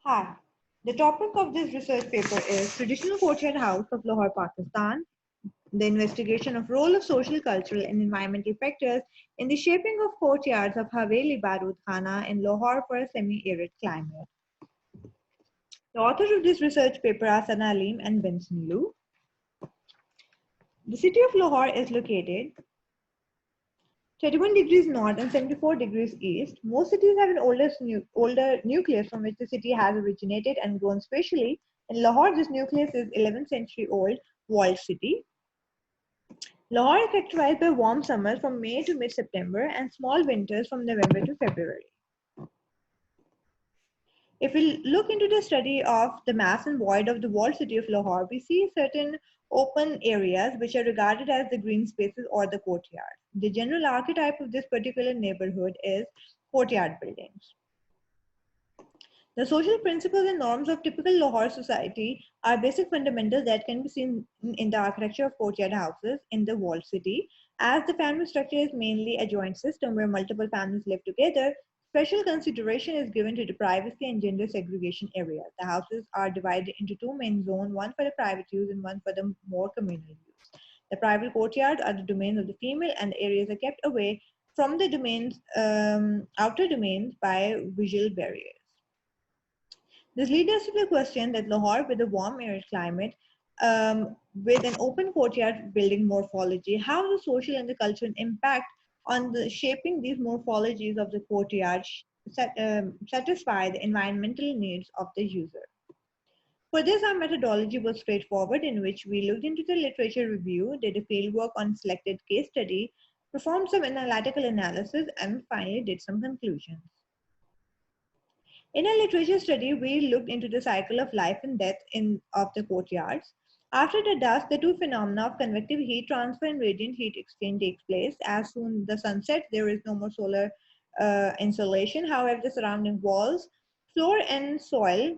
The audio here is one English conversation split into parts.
Hi, the topic of this research paper is Traditional Courtyard House of Lahore, Pakistan, the investigation of role of social, cultural and environmental factors in the shaping of courtyards of Haveli Barud Khana in Lahore for a semi-arid climate. The authors of this research paper are Sana Alim and Benson Liu. The city of Lahore is located 31 degrees north and 74 degrees east. Most cities have an older nucleus from which the city has originated and grown spatially. In Lahore, this nucleus is 11th century old walled city. Lahore is characterized by warm summers from May to mid-September and small winters from November to February. If we look into the study of the mass and void of the walled city of Lahore, we see certain open areas which are regarded as the green spaces or the courtyard. The general archetype of this particular neighborhood is courtyard buildings. The social principles and norms of typical Lahore society are basic fundamentals that can be seen in the architecture of courtyard houses in the walled city. As the family structure is mainly a joint system where multiple families live together, special consideration is given to the privacy and gender segregation area. The houses are divided into two main zones, one for the private use and one for the more communal use. The private courtyards are the domains of the female, and the areas are kept away from the outer domains by visual barriers. This leads us to the question that Lahore, with a warm arid climate, with an open courtyard building morphology, how the social and the cultural impact on the shaping these morphologies of the courtyard satisfy the environmental needs of the user. For this, our methodology was straightforward, in which we looked into the literature review, did a fieldwork on selected case study, performed some analytical analysis, and finally did some conclusions. In a literature study, we looked into the cycle of life and death of the courtyards. After the dusk, the two phenomena of convective heat transfer and radiant heat exchange takes place. As soon as the sun sets, there is no more solar insolation. However, the surrounding walls, floor, and soil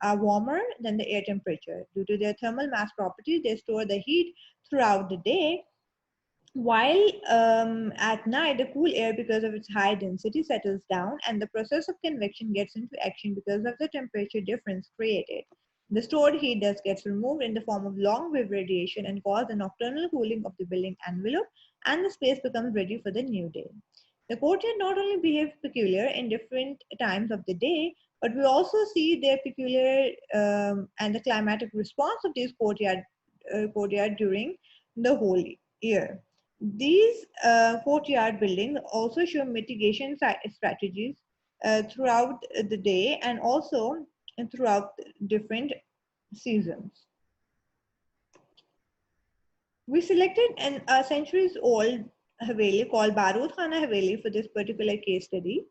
are warmer than the air temperature. Due to their thermal mass properties, they store the heat throughout the day, while at night, the cool air, because of its high density, settles down and the process of convection gets into action because of the temperature difference created. The stored heat thus gets removed in the form of long wave radiation and causes a nocturnal cooling of the building envelope, and the space becomes ready for the new day. The courtyard not only behaves peculiar in different times of the day, but we also see their peculiar and the climatic response of these courtyard during the whole year. These courtyard buildings also show mitigation strategies throughout the day and also throughout different seasons. We selected a centuries old Haveli called Barud Khana Haveli for this particular case study.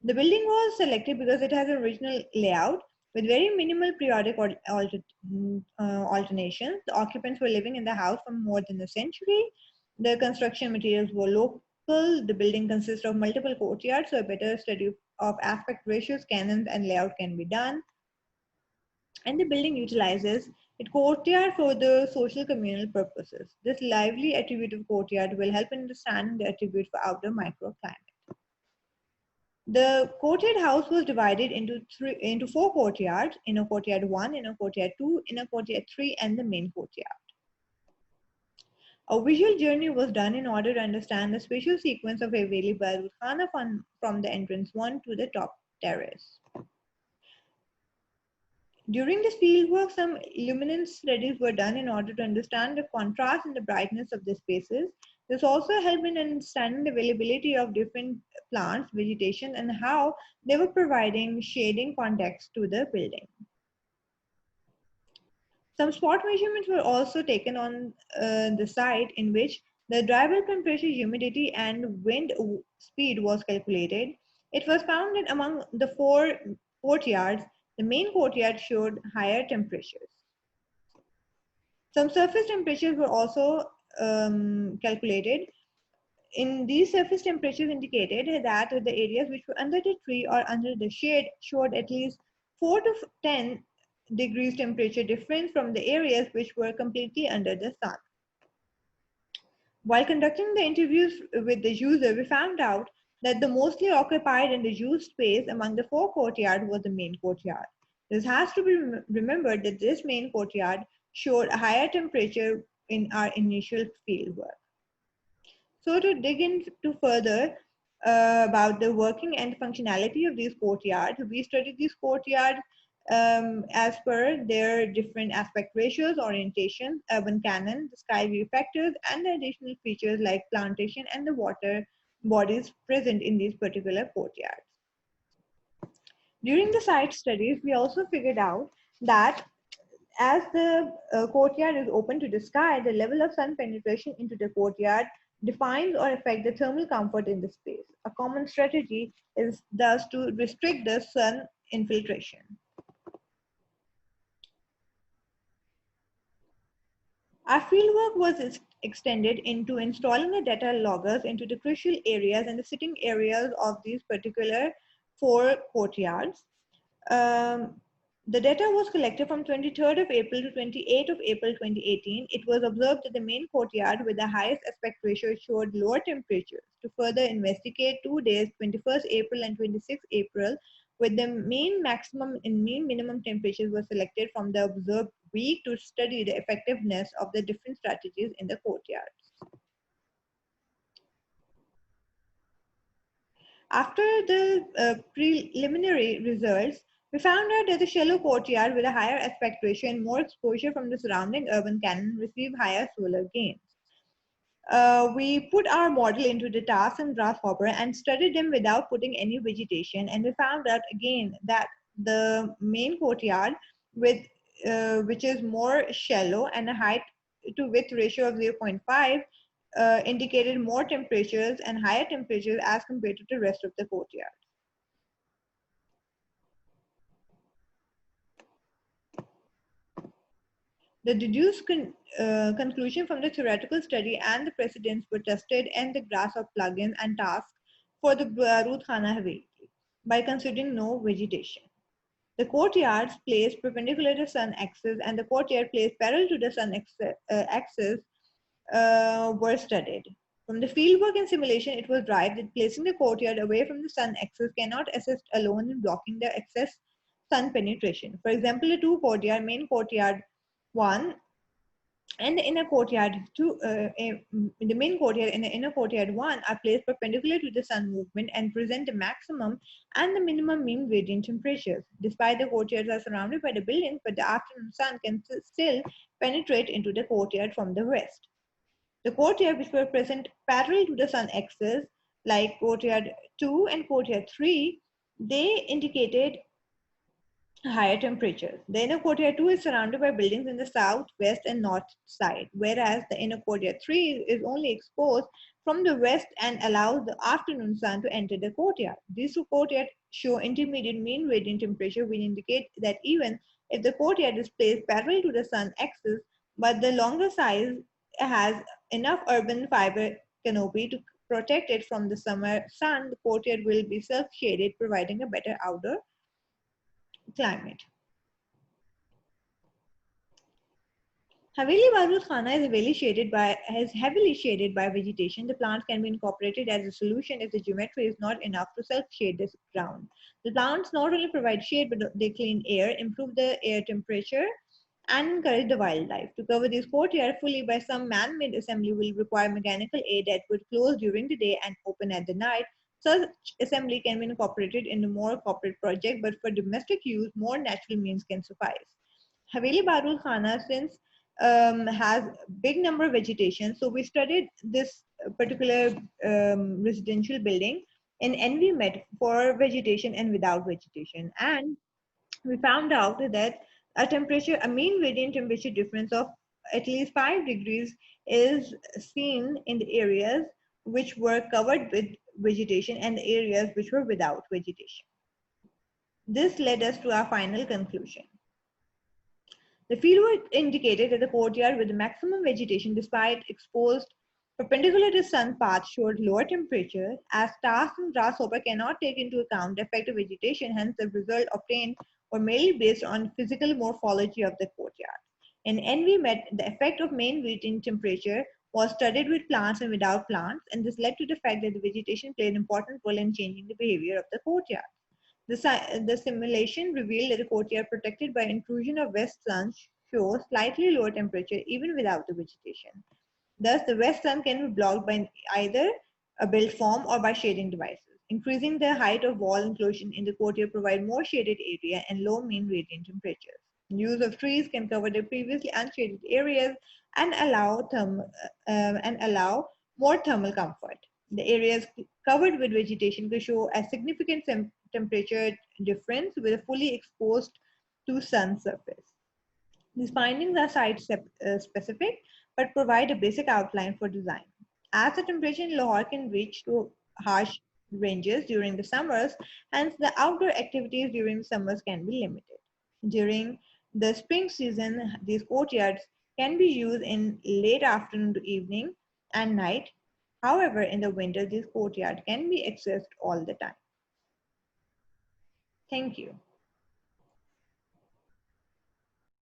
The building was selected because it has an original layout with very minimal periodic alternations. The occupants were living in the house for more than a century. The construction materials were local. The building consists of multiple courtyards, so a better study of aspect ratios, canons, and layout can be done. And the building utilizes its courtyard for the social communal purposes. This lively attribute of courtyard will help in understanding the attribute for outdoor microclimate. The courtyard house was divided into four courtyards: inner courtyard 1, inner courtyard 2, inner courtyard 3, and the main courtyard. A visual journey was done in order to understand the spatial sequence of Haveli Barud Khana from the entrance 1 to the top terrace. During this fieldwork, some luminance studies were done in order to understand the contrast and the brightness of the spaces. This also helped in understanding the availability of different plants, vegetation, and how they were providing shading context to the building. Some spot measurements were also taken on the site, in which the drivable temperature, humidity, and wind speed was calculated. It was found that among the four courtyards, the main courtyard showed higher temperatures. Some surface temperatures were also calculated. In these surface temperatures indicated that the areas which were under the tree or under the shade showed at least 4 to 10 degrees temperature difference from the areas which were completely under the sun. While conducting the interviews with the user, we found out that the mostly occupied and the used space among the four courtyards was the main courtyard. This has to be remembered that this main courtyard showed a higher temperature in our initial field work. So to dig into further about the working and functionality of these courtyards, we studied these courtyards as per their different aspect ratios, orientation, urban canon, the sky view factors, and the additional features like plantation and the water bodies present in these particular courtyards. During the site studies, we also figured out that as the courtyard is open to the sky, the level of sun penetration into the courtyard defines or affects the thermal comfort in the space. A common strategy is thus to restrict the sun infiltration. Our fieldwork was extended into installing the data loggers into the crucial areas and the sitting areas of these particular four courtyards. The data was collected from 23rd of April to 28th of April 2018. It was observed that the main courtyard with the highest aspect ratio showed lower temperatures. To further investigate 2 days, 21st April and 26th April, with the mean maximum and mean minimum temperatures were selected from the observed week to study the effectiveness of the different strategies in the courtyards. After the preliminary results, we found out that the shallow courtyard with a higher aspect ratio and more exposure from the surrounding urban canon received higher solar gains. We put our model into the task and grasshopper and studied them without putting any vegetation, and we found out again that the main courtyard with which is more shallow and a height to width ratio of 0.5 indicated more temperatures and higher temperatures as compared to the rest of the courtyard. The deduced conclusion from the theoretical study and the precedents were tested in the grasshopper plugin and task for the Barut Khana Haveli by considering no vegetation. The courtyards placed perpendicular to the sun axis and the courtyard placed parallel to the sun axis were studied. From the fieldwork and simulation, it was derived that placing the courtyard away from the sun axis cannot assist alone in blocking the excess sun penetration. For example, the two courtyard, main courtyard 1 and the inner courtyard 2, the main courtyard and the inner courtyard 1 are placed perpendicular to the sun movement and present the maximum and the minimum mean radiant temperatures. Despite the courtyards are surrounded by the buildings, but the afternoon sun can still penetrate into the courtyard from the west. The courtyard which were present parallel to the sun axis, like courtyard 2 and courtyard 3, they indicated higher temperatures. The inner courtyard 2 is surrounded by buildings in the south, west, and north side, whereas the inner courtyard 3 is only exposed from the west and allows the afternoon sun to enter the courtyard. These two courtyards show intermediate mean radiant temperature, which indicate that even if the courtyard is placed parallel to the sun axis, but the longer size has enough urban fiber canopy to protect it from the summer sun, the courtyard will be self-shaded, providing a better outdoor climate. Haveli Barut Khana is heavily shaded by vegetation. The plants can be incorporated as a solution if the geometry is not enough to self-shade the ground. The plants not only provide shade, but they clean air, improve the air temperature, and encourage the wildlife. To cover these courtyards fully by some man-made assembly will require mechanical aid that would close during the day and open at the night. Such assembly can be incorporated in a more corporate project, but for domestic use, more natural means can suffice. Haveli Barut Khana, since has big number of vegetation, so we studied this particular residential building in NVMet for vegetation and without vegetation, and we found out that a mean radiant temperature difference of at least 5 degrees is seen in the areas which were covered with vegetation and the areas which were without vegetation. This led us to our final conclusion. The fieldwork indicated that the courtyard with the maximum vegetation despite exposed perpendicular to sun path showed lower temperature, as task and grasshopper cannot take into account the effect of vegetation, hence the result obtained were mainly based on physical morphology of the courtyard. In NVMet, the effect of main radiant temperature was studied with plants and without plants, and this led to the fact that the vegetation played an important role in changing the behavior of the courtyard. The simulation revealed that the courtyard protected by intrusion of west sun shows slightly lower temperature even without the vegetation. Thus, the west sun can be blocked by either a built form or by shading devices. Increasing the height of wall enclosure in the courtyard provide more shaded area and low mean radiant temperatures. Use of trees can cover the previously unshaded areas and allow more thermal comfort. The areas covered with vegetation could show a significant temperature difference with a fully exposed to sun surface. These findings are site specific but provide a basic outline for design. As the temperature in Lahore can reach to harsh ranges during the summers, hence the outdoor activities during the summers can be limited. During the spring season, these courtyards can be used in late afternoon to evening and night. However, in the winter, these courtyards can be accessed all the time. Thank you.